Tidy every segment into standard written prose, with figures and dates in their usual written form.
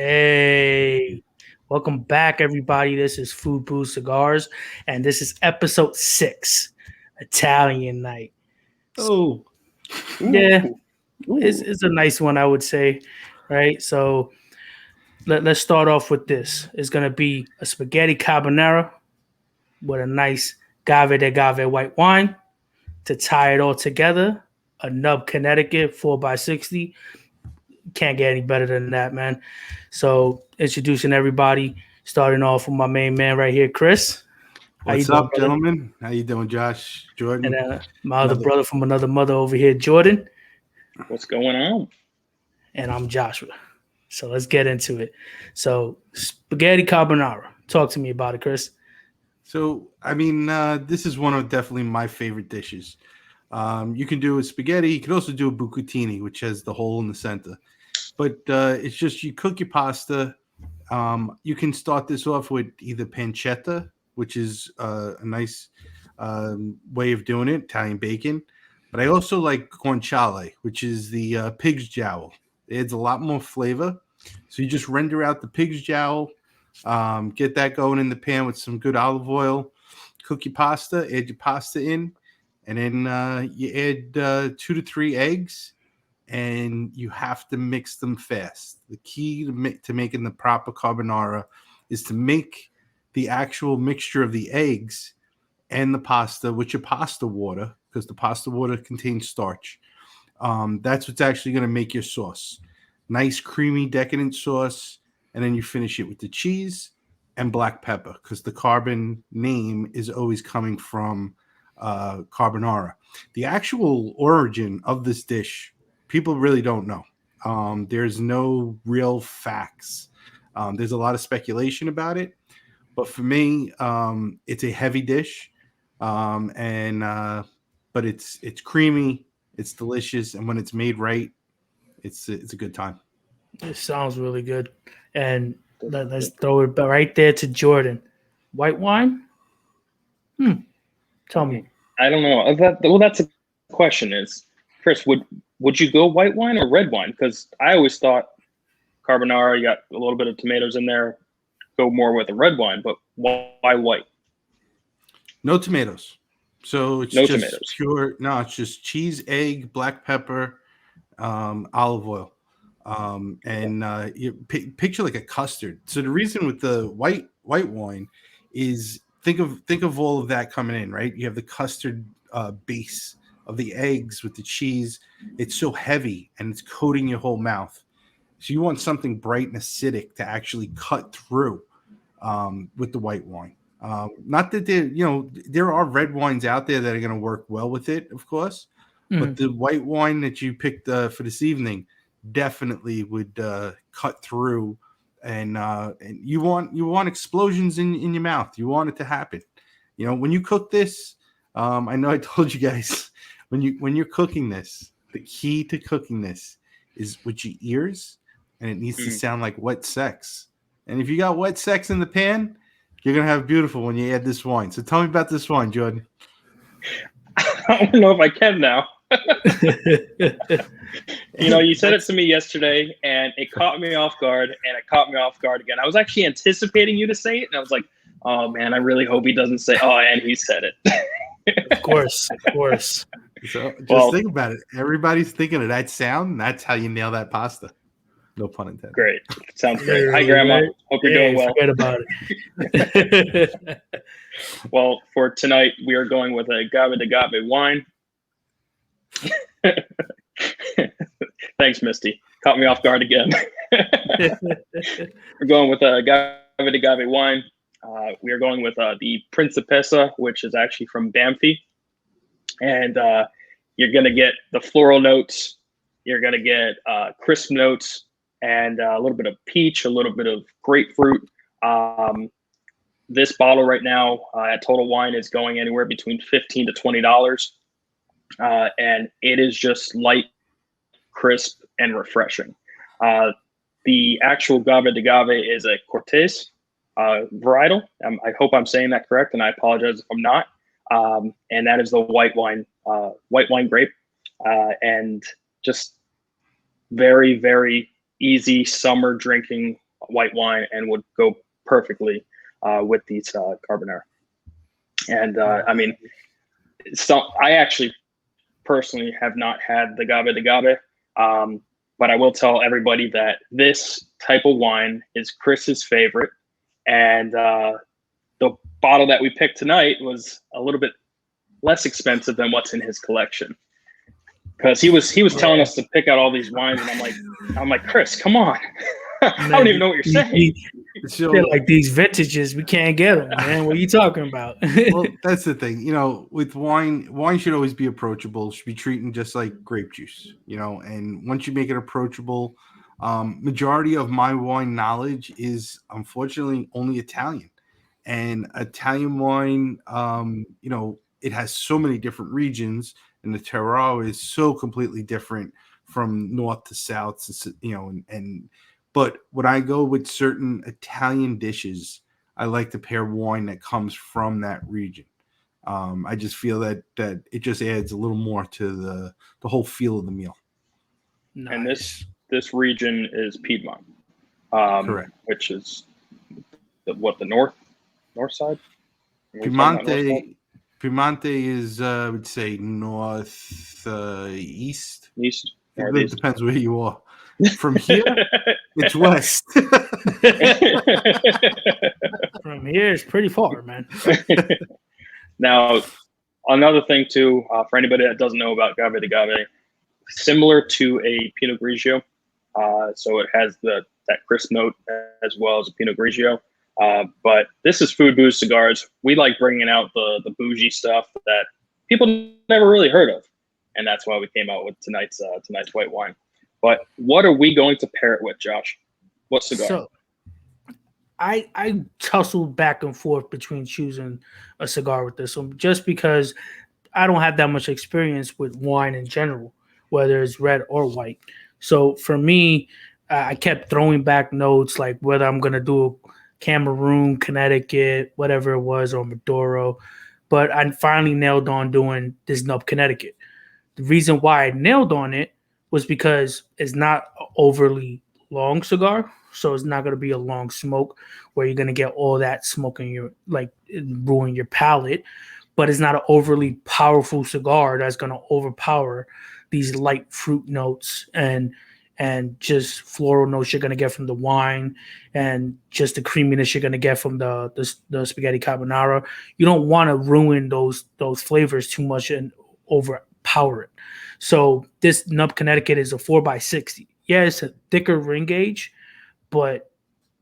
Hey, welcome back, everybody. This is Food Brew Cigars, and this is episode 6, Italian Night. Oh, Yeah, Ooh. it's a nice one, I would say, right? So let's start off with this. It's going to be a spaghetti carbonara with a nice Gavi di Gavi White wine to tie it all together. A Nub Connecticut 4x60. Can't get any better than that, man. So introducing everybody, starting off with my main man right here, Chris. How What's you doing, up, brother? gentlemen? How you doing, Josh? Jordan? And my other brother from another mother over here, Jordan. What's going on? And I'm Joshua. So let's get into it. So spaghetti carbonara. Talk to me about it, Chris. So, this is one of definitely my favorite dishes. You can do a spaghetti. You can also do a bucatini, which has the hole in the center. But it's just you cook your pasta. You can start this off with either pancetta, which is a nice way of doing it, Italian bacon. But I also like guanciale, which is the pig's jowl. It adds a lot more flavor. So you just render out the pig's jowl, get that going in the pan with some good olive oil, cook your pasta, add your pasta in, and then you add 2 to 3 eggs, and you have to mix them fast. The key to making the proper carbonara is to make the actual mixture of the eggs and the pasta with your pasta water, because the pasta water contains starch. That's what's actually going to make your sauce. Nice, creamy, decadent sauce. And then you finish it with the cheese and black pepper, because the carbon name is always coming from carbonara. The actual origin of this dish, people really don't know. There's no real facts. There's a lot of speculation about it. But for me, it's a heavy dish. But it's creamy, it's delicious, and when it's made right, it's a good time. It sounds really good. And let's throw it right there to Jordan. White wine? Tell me. I don't know. That's a question. Is Chris, would you go white wine or red wine? Because I always thought carbonara, you got a little bit of tomatoes in there, go more with a red wine. But why white? No tomatoes. So it's No just tomatoes. pure. No, it's just cheese, egg, black pepper, olive oil, and you picture like a custard. So the reason with the white wine is think of all of that coming in, right? You have the custard base of the eggs with the cheese. It's so heavy and it's coating your whole mouth. So you want something bright and acidic to actually cut through with the white wine. Not that there are red wines out there that are going to work well with it, of course, but the white wine that you picked for this evening definitely would cut through, and you want explosions in your mouth. You want it to happen. When you cook this, I know I told you guys when you're cooking this, the key to cooking this is with your ears, and it needs to sound like wet sex. And if you got wet sex in the pan, you're going to have beautiful when you add this wine. So tell me about this wine, Jordan. I don't know if I can now. You said it to me yesterday, and it caught me off guard, and it caught me off guard again. I was actually anticipating you to say it, and I was like, oh, man, I really hope he doesn't say, oh, and he said it. Of course. So just think about it. Everybody's thinking of that sound, and that's how you nail that pasta. No pun intended. Great. Sounds great. Hi, Grandma. Hope you're doing well. Forget about it. Well, for tonight, we are going with a Agave di Gavi Wine. Thanks, Misty. Caught me off guard again. We're going with a Agave di Gavi Wine. We are going with the Principessa, which is actually from Banfi. And you're going to get the floral notes. You're going to get crisp notes. And a little bit of peach, a little bit of grapefruit. This bottle right now at Total Wine is going anywhere between $15 to $20. And it is just light, crisp, and refreshing. The actual Gavi di Gavi is a Cortez varietal. I hope I'm saying that correct, and I apologize if I'm not. And that is the white wine grape. And just very, very easy summer drinking white wine and would go perfectly with these Carbonara. And I mean, so I actually personally have not had the Gavi di Gavi, but I will tell everybody that this type of wine is Chris's favorite. And the bottle that we picked tonight was a little bit less expensive than what's in his collection. Because he was telling us to pick out all these wines, and I'm like, Chris, come on. I don't even know what you're saying. They're like these vintages, we can't get them, man. What are you talking about? Well, that's the thing, with wine should always be approachable. Should be treated just like grape juice, and once you make it approachable, majority of my wine knowledge is unfortunately only Italian, and Italian wine, it has so many different regions, and the terroir is so completely different from north to south, but when I go with certain Italian dishes, I like to pair wine that comes from that region. I just feel that it just adds a little more to the whole feel of the meal. Nice. And this region is Piedmont, correct, which is the north side. Piemonte is I would say north east. East. It depends where you are. From here, it's west. From here, it's pretty far, man. Now, another thing too, for anybody that doesn't know about Gavi di Gavi, similar to a Pinot Grigio, so it has that crisp note as well as a Pinot Grigio. But this is food, booze, cigars. We like bringing out the bougie stuff that people never really heard of, and that's why we came out with tonight's white wine. But what are we going to pair it with, Josh? What cigar? So, I tussled back and forth between choosing a cigar with this one, just because I don't have that much experience with wine in general, whether it's red or white. So for me, I kept throwing back notes like whether I'm going to do Cameroon, Connecticut, whatever it was, or Maduro. But I finally nailed on doing this Nub Connecticut. The reason why I nailed on it was because it's not an overly long cigar, so it's not going to be a long smoke where you're going to get all that smoke in your, ruin your palate, but it's not an overly powerful cigar that's going to overpower these light fruit notes and just floral notes you're going to get from the wine and just the creaminess you're going to get from the spaghetti carbonara. You don't want to ruin those flavors too much and overpower it. So this Nub Connecticut is a 4x60. Yeah, it's a thicker ring gauge, but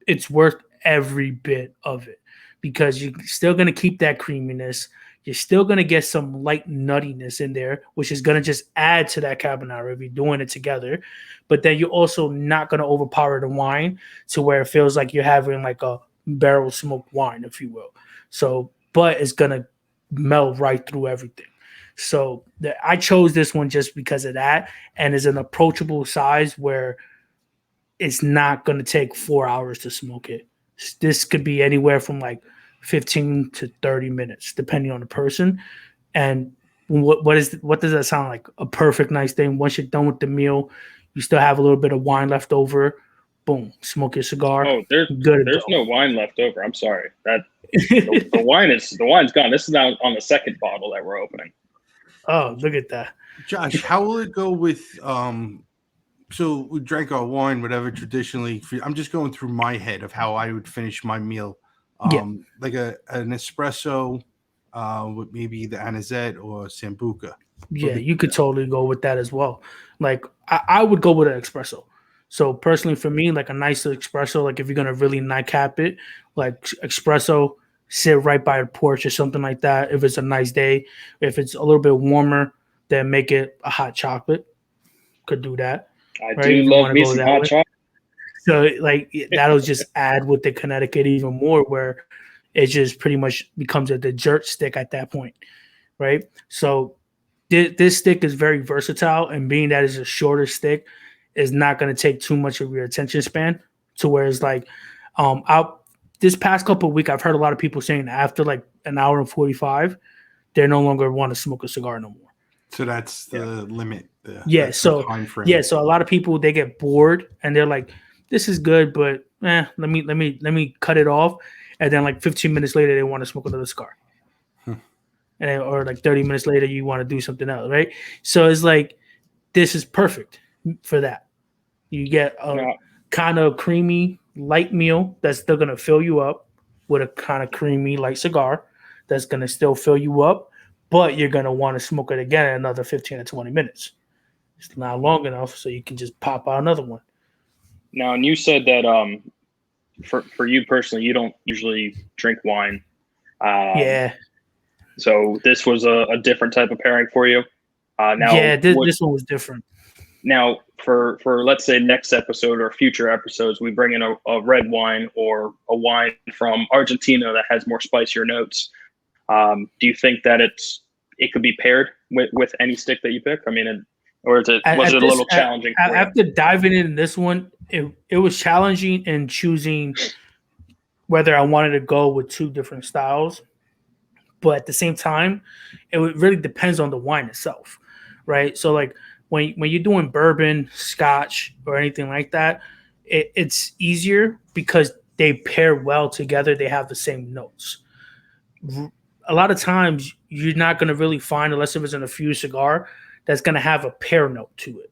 it's worth every bit of it because you're still going to keep that creaminess. You're still going to get some light nuttiness in there, which is going to just add to that carbonara if you're doing it together. But then you're also not going to overpower the wine to where it feels like you're having like a barrel smoked wine, if you will. So, but it's going to melt right through everything. So I chose this one just because of that, and it's an approachable size where it's not going to take 4 hours to smoke it. This could be anywhere from like 15 to 30 minutes, depending on the person. And what does that sound like? A perfect nice thing. Once you're done with the meal, you still have a little bit of wine left over. Boom, smoke your cigar. Oh, there's no wine left over. I'm sorry. The wine's gone. This is now on the second bottle that we're opening. Oh, look at that. Josh, how will it go with so we drank our wine, whatever, traditionally. I'm just going through my head of how I would finish my meal. Like an espresso with maybe the anisette or sambuca. Yeah, you could totally go with that as well. Like I would go with an espresso. So personally for me, like a nice espresso, like if you're gonna really nightcap it, like espresso, sit right by a porch or something like that. If it's a nice day, if it's a little bit warmer, then make it a hot chocolate. Could do that. I do love me some hot chocolate. So like that'll just add with the Connecticut even more, where it just pretty much becomes a dessert stick at that point, right? So this stick is very versatile, and being that it's a shorter stick, is not going to take too much of your attention span. To where it's like, this past couple of weeks, I've heard a lot of people saying after like an hour and 45, they no longer want to smoke a cigar no more. So that's the limit. So a lot of people, they get bored and they're like, this is good, but let me cut it off. And then like 15 minutes later, they want to smoke another cigar. And or like 30 minutes later, you want to do something else, right? So it's like, this is perfect for that. You get a kind of creamy, light meal that's still going to fill you up with a kind of creamy, light cigar that's going to still fill you up, but you're going to want to smoke it again in another 15 or 20 minutes. It's not long enough, so you can just pop out another one. Now, and you said that for you personally, you don't usually drink wine. Yeah. So this was a different type of pairing for you. Now, yeah, this one was different. Now, for let's say next episode or future episodes, we bring in a red wine or a wine from Argentina that has more spicier notes. Do you think that it could be paired with any stick that you pick? I mean, or was it a little challenging? After diving in this one, it was challenging in choosing whether I wanted to go with two different styles. But at the same time, it really depends on the wine itself, right? So like when you're doing bourbon, scotch, or anything like that, it's easier because they pair well together. They have the same notes. A lot of times, you're not going to really find, unless it was in a fused cigar, that's going to have a pear note to it.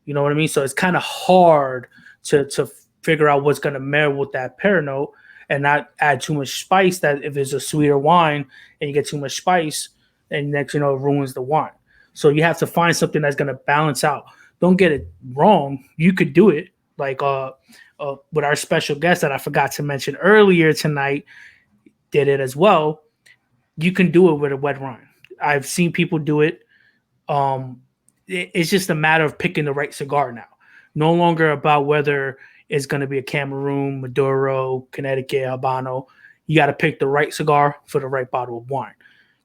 You know what I mean? So it's kind of hard to figure out what's going to marry with that pear note and not add too much spice. That if it's a sweeter wine and you get too much spice, and next it ruins the wine. So you have to find something that's going to balance out. Don't get it wrong. You could do it like with our special guest that I forgot to mention earlier tonight did it as well. You can do it with a wet wine. I've seen people do it. It's just a matter of picking the right cigar now. No longer about whether it's going to be a Cameroon, Maduro, Connecticut, Habano. You got to pick the right cigar for the right bottle of wine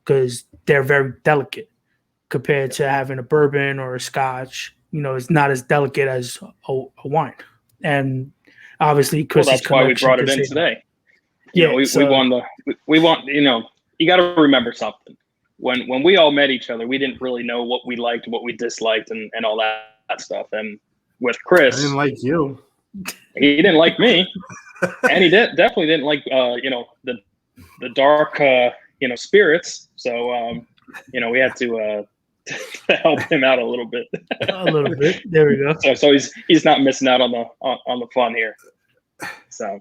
because they're very delicate compared to having a bourbon or a scotch. It's not as delicate as a wine. And obviously, Chris's that's why we brought it in today. Yeah, we want. You got to remember something. When we all met each other, we didn't really know what we liked, what we disliked, and all that stuff. And with Chris, I didn't like you. He didn't like me, and he definitely didn't like the dark spirits. So we had to help him out a little bit. A little bit. There we go. So he's not missing out on the fun here. So,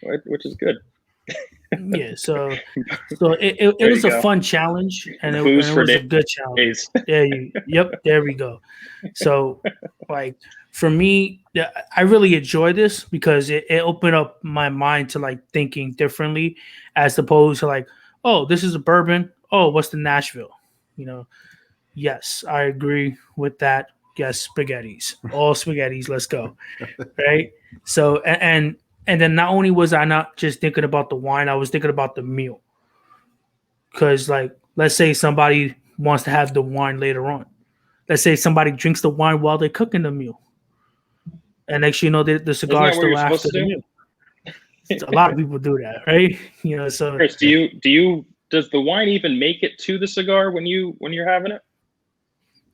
which is good. Yeah. So it was a fun challenge, and it was a good challenge. Yep. There we go. So like for me, I really enjoy this because it opened up my mind to like thinking differently, as opposed to like, oh, this is a bourbon. Oh, what's the Nashville? Yes, I agree with that. Yes, spaghettis, all spaghettis. Let's go, right? So and then not only was I not just thinking about the wine, I was thinking about the meal. Because like, let's say somebody wants to have the wine later on. Let's say somebody drinks the wine while they're cooking the meal, and next you know the cigar is still after the meal. A lot of people do that, right? So Chris, does the wine even make it to the cigar when you're having it?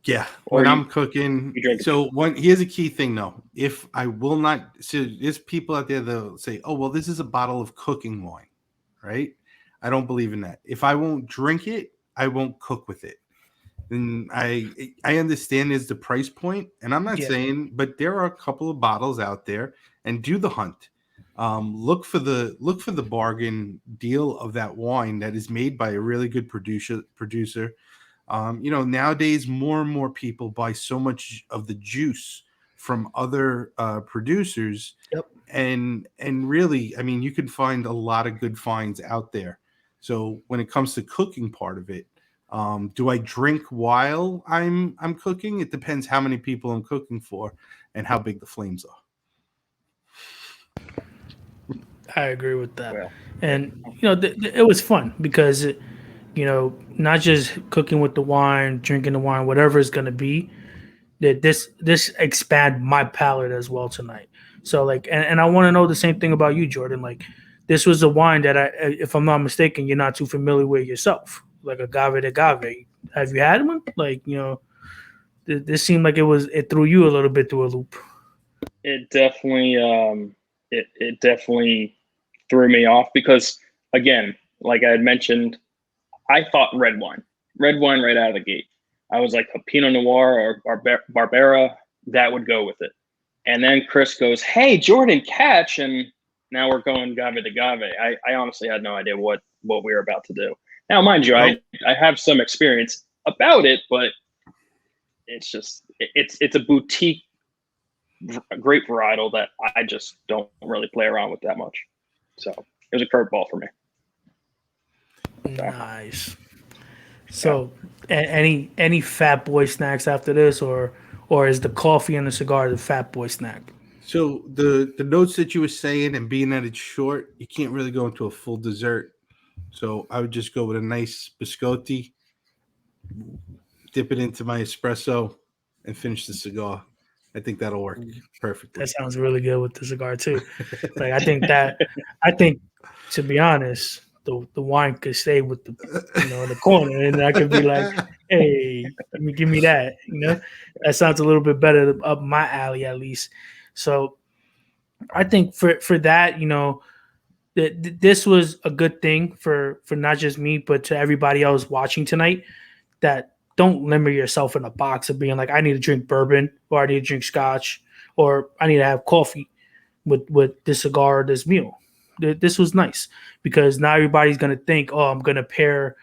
Yeah, when I'm cooking. So here's a key thing though. If I will not, so there's people out there that'll say, "Oh, well, this is a bottle of cooking wine," right? I don't believe in that. If I won't drink it, I won't cook with it. And I understand there's the price point, and I'm not saying, but there are a couple of bottles out there, and do the hunt. Look for the bargain deal of that wine that is made by a really good producer. Nowadays more and more people buy so much of the juice from other producers. Yep. And really, I mean, you can find a lot of good finds out there. So when it comes to cooking part of it, do I drink while I'm cooking? It depends how many people I'm cooking for and how big the flames are. I agree with that. Well, and it was fun because not just cooking with the wine, drinking the wine, whatever it's going to be, that this expand my palate as well tonight. So like, and I want to know the same thing about you, Jordan. Like, this was a wine that if I'm not mistaken, you're not too familiar with yourself, like Agave di Gavi. Have you had one? Like, this seemed like it threw you a little bit through a loop. It definitely it definitely threw me off because, again, like I had mentioned, I thought red wine right out of the gate. I was like a Pinot Noir or Barbera, that would go with it. And then Chris goes, "Hey, Jordan, catch!" And now we're going Gavi di Gavi. I honestly had no idea what we were about to do. Now, mind you, I have some experience about it, but it's just it's a boutique grape varietal that I just don't really play around with that much. So it was a curveball for me. Nice. So, any fat boy snacks after this, or is the coffee and the cigar the fat boy snack? So the notes that you were saying, and being that it's short, you can't really go into a full dessert. So I would just go with a nice biscotti, dip it into my espresso, and finish the cigar. I think that'll work perfectly. That sounds really good with the cigar too. Like I think to be honest, the wine could stay with the corner, and I could be like, hey, give me that. That sounds a little bit better up my alley at least. So I think for that, this was a good thing for not just me, but to everybody else watching tonight. That don't limit yourself in a box of being like, I need to drink bourbon, or I need to drink scotch, or I need to have coffee with this cigar or this meal. This was nice because now everybody's gonna think, oh, I'm gonna pair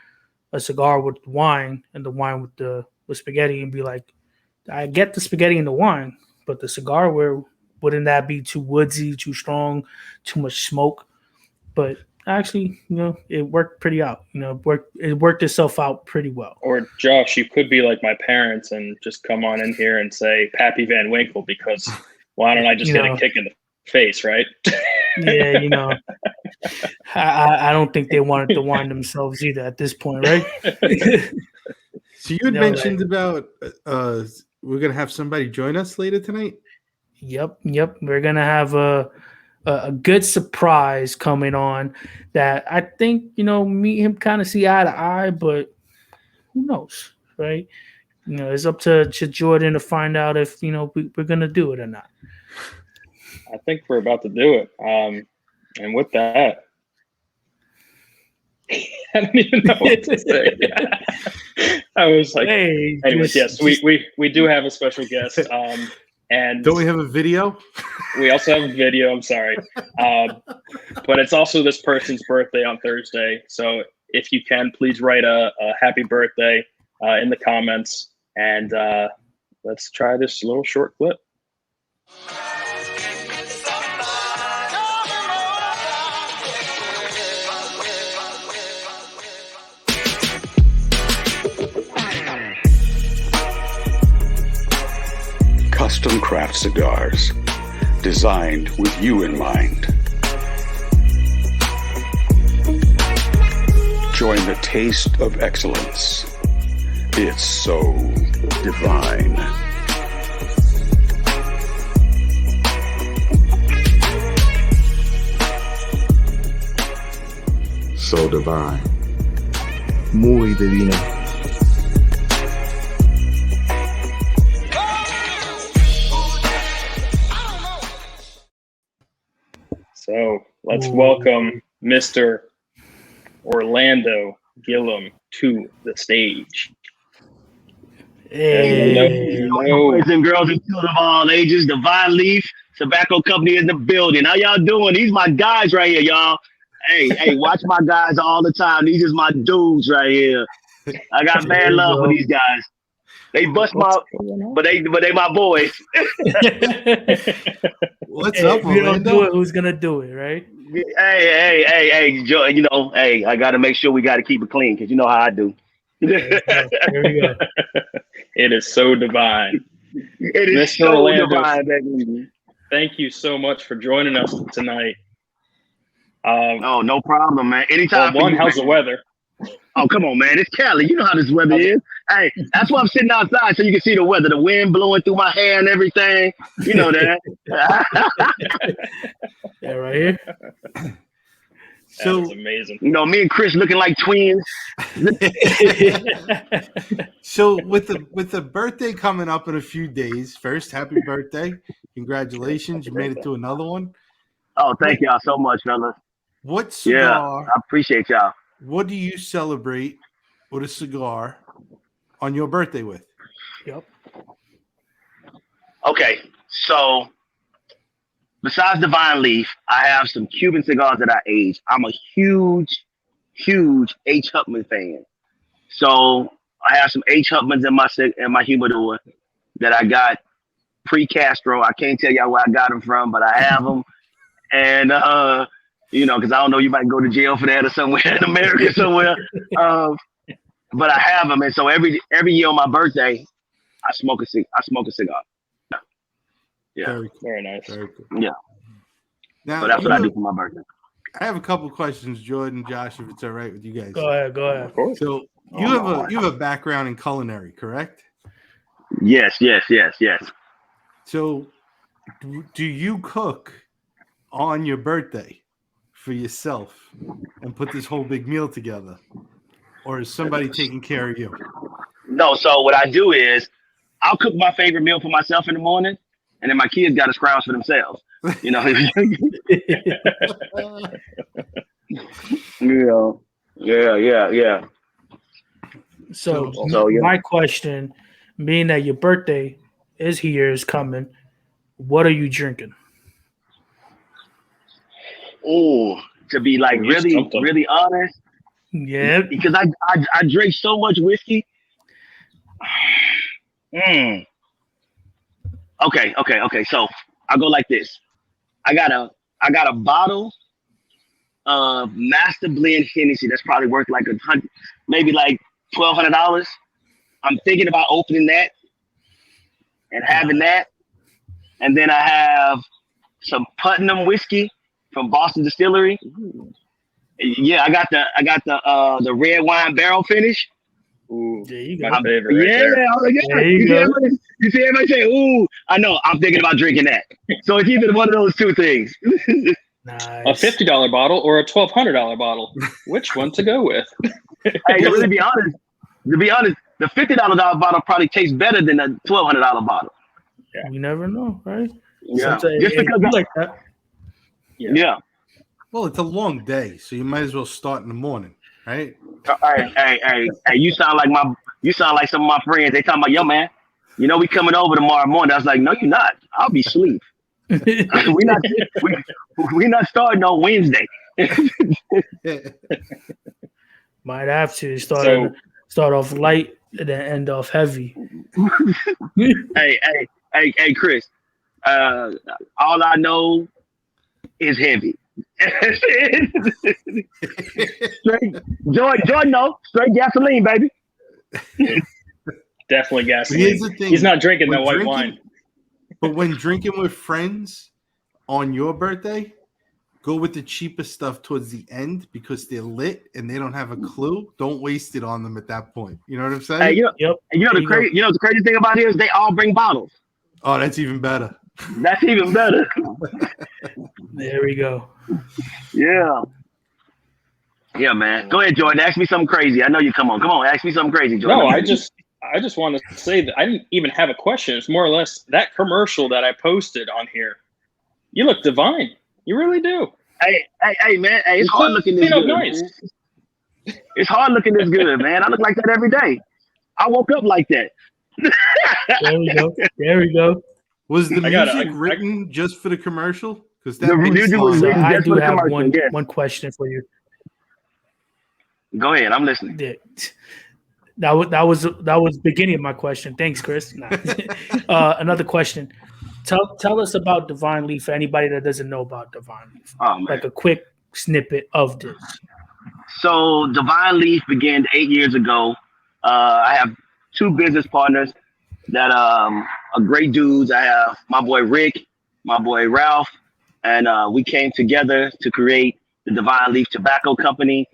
a cigar with wine and the wine with spaghetti, and be like, I get the spaghetti and the wine, but the cigar, wouldn't that be too woodsy, too strong, too much smoke? But actually, it worked pretty out. It worked itself out pretty well. Or Josh, you could be like my parents and just come on in here and say Pappy Van Winkle, because why don't I just get a kick in the face, right? Yeah, I don't think they wanted to wine themselves either at this point, right? So you had mentioned about we're gonna have somebody join us later tonight. Yep. We're gonna have a good surprise coming on that I think me and him kind of see eye to eye, but who knows, right? It's up to Jordan to find out if we're gonna do it or not. I think we're about to do it. And with that, I don't even know what to say. I was like, hey, anyways, yes, we do have a special guest. And don't we have a video? We also have a video. I'm sorry, but it's also this person's birthday on Thursday. So if you can, please write a happy birthday in the comments, and let's try this little short clip. Custom craft cigars, designed with you in mind. Join the taste of excellence. It's so divine. So divine. Muy divino. So let's welcome Mr. Orlando Gillum to the stage. Hey. Boys and girls and children of all ages, Divine Leaf Tobacco Company in the building. How y'all doing? These my guys right here, y'all. Hey, watch my guys all the time. These is my dudes right here. I got mad love for these guys. They bust but they my boys. What's up, if you don't Orlando? do it, who's gonna do it, right? Hey, Joe, I gotta make sure we gotta keep it clean, because you know how I do. There we go. It is so divine. It is Mr. so Orlando, divine, baby. Thank you so much for joining us tonight. Oh, no problem, man. Anytime. Well, how's the weather? Oh, come on, man. It's Cali. You know how this weather is. Hey, that's why I'm sitting outside, so you can see the weather, the wind blowing through my hair and everything. You know that. Yeah, right here. So amazing. Me and Chris looking like twins. So with the birthday coming up in a few days, first, happy birthday. Congratulations. You made it to another one. Oh, thank y'all so much, fellas. What Yeah, cigar, I appreciate y'all. what do you celebrate with a cigar on your birthday with? Yep. Okay, so besides Divine Leaf, I have some Cuban cigars that I age. I'm a huge H. Hupman fan. So I have some H. Hupmans in my humidor that I got pre-Castro. I can't tell y'all where I got them from, but I have them. And because I don't know, you might go to jail for that or somewhere in America somewhere. But I have them, and so every year on my birthday, I smoke a cigar. Yeah, Very nice. Very cool. yeah. Now, So that's what I do for my birthday. I have a couple questions, Jordan, Josh, if it's all right with you guys. Go ahead. Of course. So you have a background in culinary, correct? Yes. So do you cook on your birthday for yourself and put this whole big meal together? Or is somebody taking care of you? No, so what I do is I'll cook my favorite meal for myself in the morning, and then my kids got to scrounge for themselves. You know. Yeah. So yeah. my question, being that your birthday is coming, what are you drinking? Oh, to be like really honest, Yeah. because I drink so much whiskey. Okay. So I'll go like this. I got a bottle of Master Blend Hennessy that's probably worth like maybe like $1,200. I'm thinking about opening that and having that, and then I have some Putnam whiskey from Boston Distillery. Yeah, I got the red wine barrel finish. Ooh, There you go. my favorite. Right there. There you go. You see everybody say, "Ooh," I know. I'm thinking about drinking that. So it's either one of those two things. Nice. A $50 bottle or a $1,200 bottle. Which one to go with? Hey, to be honest, the $50 bottle probably tastes better than a $1,200 bottle. You never know, right? Yeah, Sometimes just because you like that. Yeah. Well, it's a long day, so you might as well start in the morning, right? Hey, you sound like some of my friends. They talking about, yo, man, we coming over tomorrow morning. I was like, no, you're not. I'll be asleep. we not starting on Wednesday. Might have to start off light and then end off heavy. Hey, Chris. All I know is heavy. Jordan, no, straight gasoline, baby. Definitely gasoline. Here's the thing. He's not drinking that white drinking, wine. But when drinking with friends on your birthday, go with the cheapest stuff towards the end because they're lit and they don't have a clue. Don't waste it on them at that point. You know what I'm saying? Hey, Yep. the crazy thing about it is they all bring bottles. Oh, that's even better. That's even better. There we go. Yeah. Yeah, man. Go ahead, Jordan. Ask me something crazy. I know you. Come on. Ask me something crazy, Jordan. No, I just want to say that I didn't even have a question. It's more or less that commercial that I posted on here. You look divine. You really do. Hey, man. Hey, it's hard looking this good. Nice. It's hard looking this good, man. I look like that every day. I woke up like that. There we go. Was the music written just for the commercial? Because that music was written I just do for the have commercial. one question for you. Go ahead. I'm listening. Yeah. That was the beginning of my question. Thanks, Chris. Another question. Tell us about Divine Leaf for anybody that doesn't know about Divine Leaf. Oh, man. Like a quick snippet of this. So Divine Leaf began 8 years ago. I have two business partners that are great dudes. I have my boy Rick, my boy Ralph, and we came together to create the Divine Leaf Tobacco Company.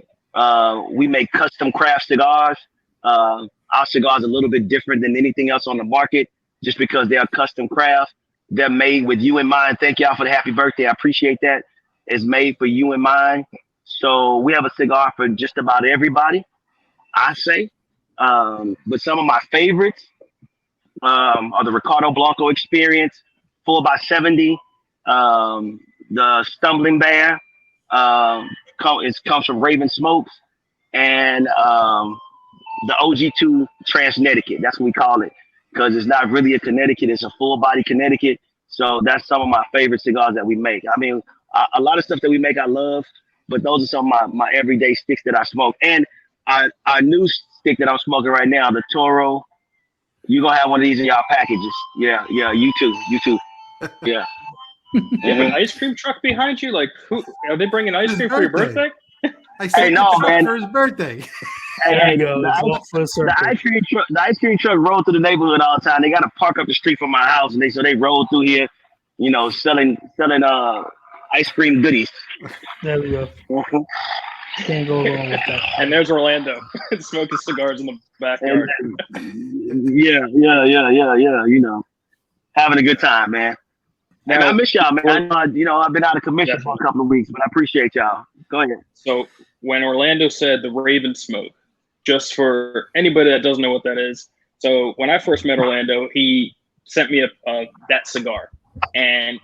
We make custom craft cigars. Our cigars are a little bit different than anything else on the market just because they are custom craft. They're made with you in mind. Thank y'all for the happy birthday. I appreciate that. It's made for you in mind. So we have a cigar for just about everybody, I say. But some of my favorites are the Ricardo Blanco Experience, 4x70. The Stumbling Bear comes from Raven Smokes, and the OG2 Trans-Connecticut. That's what we call it, because it's not really a Connecticut. It's a full body Connecticut. So that's some of my favorite cigars that we make. I mean, a lot of stuff that we make I love, but those are some of my everyday sticks that I smoke. And our new stick that I'm smoking right now, the Toro. You're going to have one of these in y'all packages. Yeah, you too. Yeah. You have an ice cream truck behind you? Like, who are they bringing ice cream for your birthday? I said no, man. for his birthday. Hey, The the ice cream truck rolled through the neighborhood all the time. They got to park up the street from my house, and they roll through here, selling ice cream goodies. There we go. Can't go wrong with that. And there's Orlando smoking cigars in the backyard. Yeah. Having a good time, man. And I miss y'all, man. I've been out of commission for a couple of weeks, but I appreciate y'all. Go ahead. So when Orlando said the Raven Smoke, just for anybody that doesn't know what that is. So when I first met Orlando, he sent me that cigar, and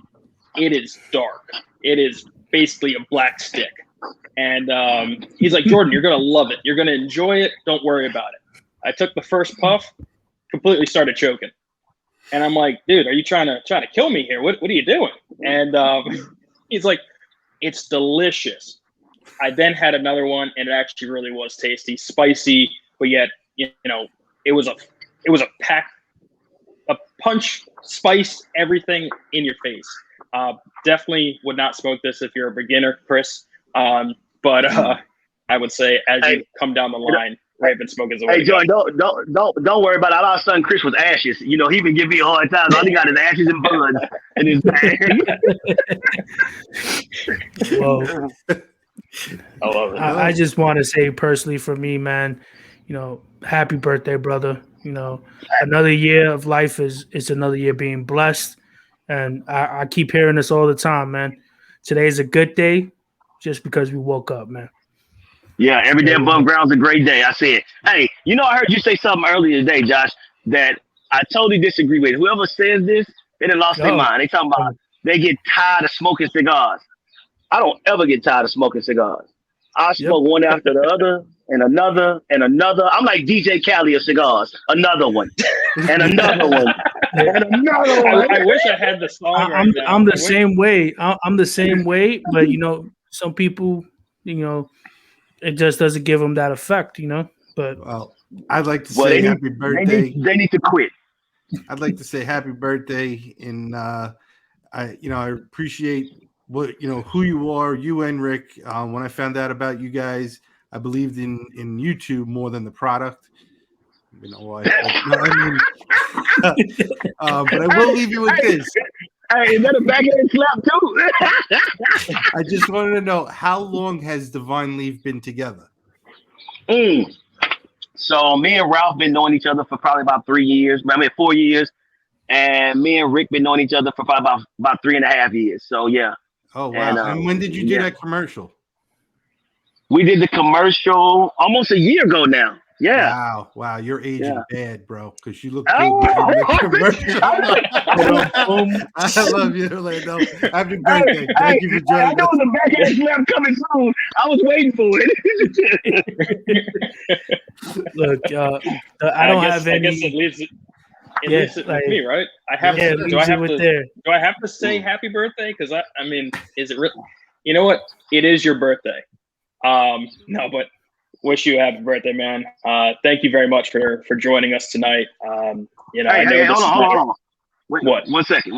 it is dark. It is basically a black stick. And he's like, Jordan, you're going to love it. You're going to enjoy it. Don't worry about it. I took the first puff, completely started choking. And I'm like, dude, are you trying to kill me here? What are you doing? And he's like, it's delicious. I then had another one, and it actually really was tasty, spicy, but yet, it was a punch, spice, everything in your face. Definitely would not smoke this if you're a beginner, Chris. But I would say as you come down the line, Raven Smoke is the way. Hey, Jordan, don't worry about it. Our son Chris was ashes. He been giving me a hard time. All he got is ashes and blood in his bag. Well, I love it. I just want to say personally for me, man, happy birthday, brother. Another year of life is another year being blessed. And I keep hearing this all the time, man. Today's a good day just because we woke up, man. Yeah, every day above ground is a great day. I said, hey, I heard you say something earlier today, Josh, that I totally disagree with. Whoever says this, they done lost their mind. They talking about they get tired of smoking cigars. I don't ever get tired of smoking cigars. I smoke one after the other and another and another. I'm like DJ Khaled of cigars. Another one and another one and another one. I wish I had the song. I'm the same way. I'm the same way, but some people, it just doesn't give them that effect, But I'd like to say happy birthday. They need to quit. I'd like to say happy birthday, and I appreciate who you are, you and Rick. When I found out about you guys, I believed in YouTube more than the product. But I will leave you with this. Hey, is that a backhand slap too? I just wanted to know, how long has Divine Leaf been together? So me and Ralph been knowing each other for probably about 4 years. And me and Rick been knowing each other for probably about 3.5 years. So yeah. Oh wow! And when did you do that commercial? We did the commercial almost a year ago now. Yeah. Wow! You're aging bad, bro. Because you look good. I love you, Orlando. Happy birthday! Thank you for joining us. I know the backhand slam coming soon. I was waiting for it. Look, I don't have any. I guess it leaves it with me, right? I have to. Do I have to say happy birthday? Because I mean, is it really? You know what? It is your birthday. No, but wish you a happy birthday, man. Thank you very much for joining us tonight. I know this. Hold on. Wait, what? One second.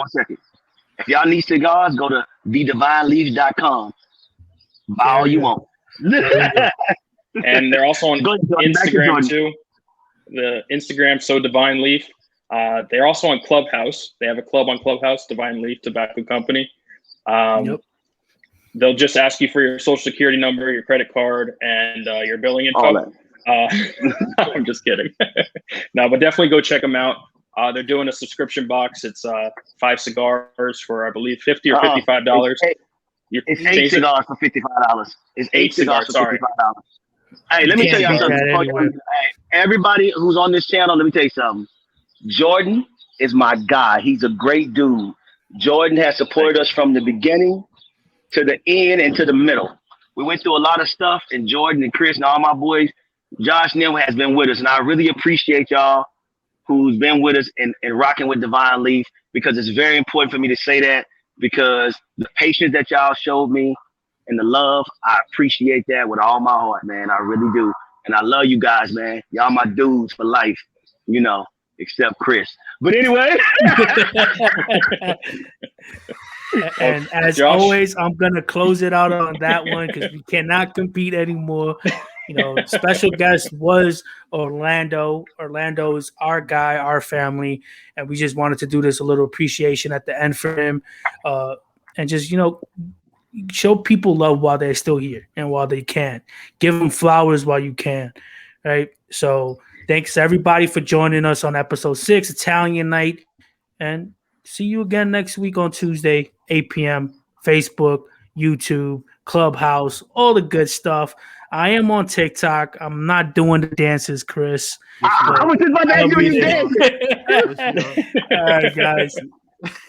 If y'all need cigars, go to thedivineleaf.com. Buy all you want. And they're also on Instagram too. The Instagram, So Divine Leaf. They're also on Clubhouse. They have a club on Clubhouse, Divine Leaf Tobacco Company. They'll just ask you for your social security number, your credit card, and your billing info. I'm just kidding. No, but definitely go check them out. They're doing a subscription box. It's 5 cigars for, I believe, $50 or $55. It's 8 cigars for $55. It's 8 cigars for $55. Hey, let me tell you something. Everybody who's on this channel, let me tell you something. Jordan is my guy. He's a great dude. Jordan has supported us from the beginning to the end and to the middle. We went through a lot of stuff, and Jordan and Chris and all my boys, Josh and them has been with us. And I really appreciate y'all who's been with us and rocking with Divine Leaf, because it's very important for me to say that, because the patience that y'all showed me and the love, I appreciate that with all my heart, man. I really do. And I love you guys, man. Y'all my dudes for life, except Chris. But anyway. And as Josh? always, I'm going to close it out on that one because we cannot compete anymore. Special guest was Orlando. Orlando is our guy, our family, and we just wanted to do this a little appreciation at the end for him, and just show people love while they're still here and while they can. Give them flowers while you can, right? So thanks everybody for joining us on episode 6, Italian Night, and see you again next week on Tuesday, 8 p.m. Facebook, YouTube, Clubhouse, all the good stuff. I am on TikTok. I'm not doing the dances, Chris. I was just about to ask you dancing. All right, guys.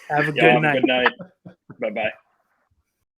Have a good night. Good night. Bye-bye.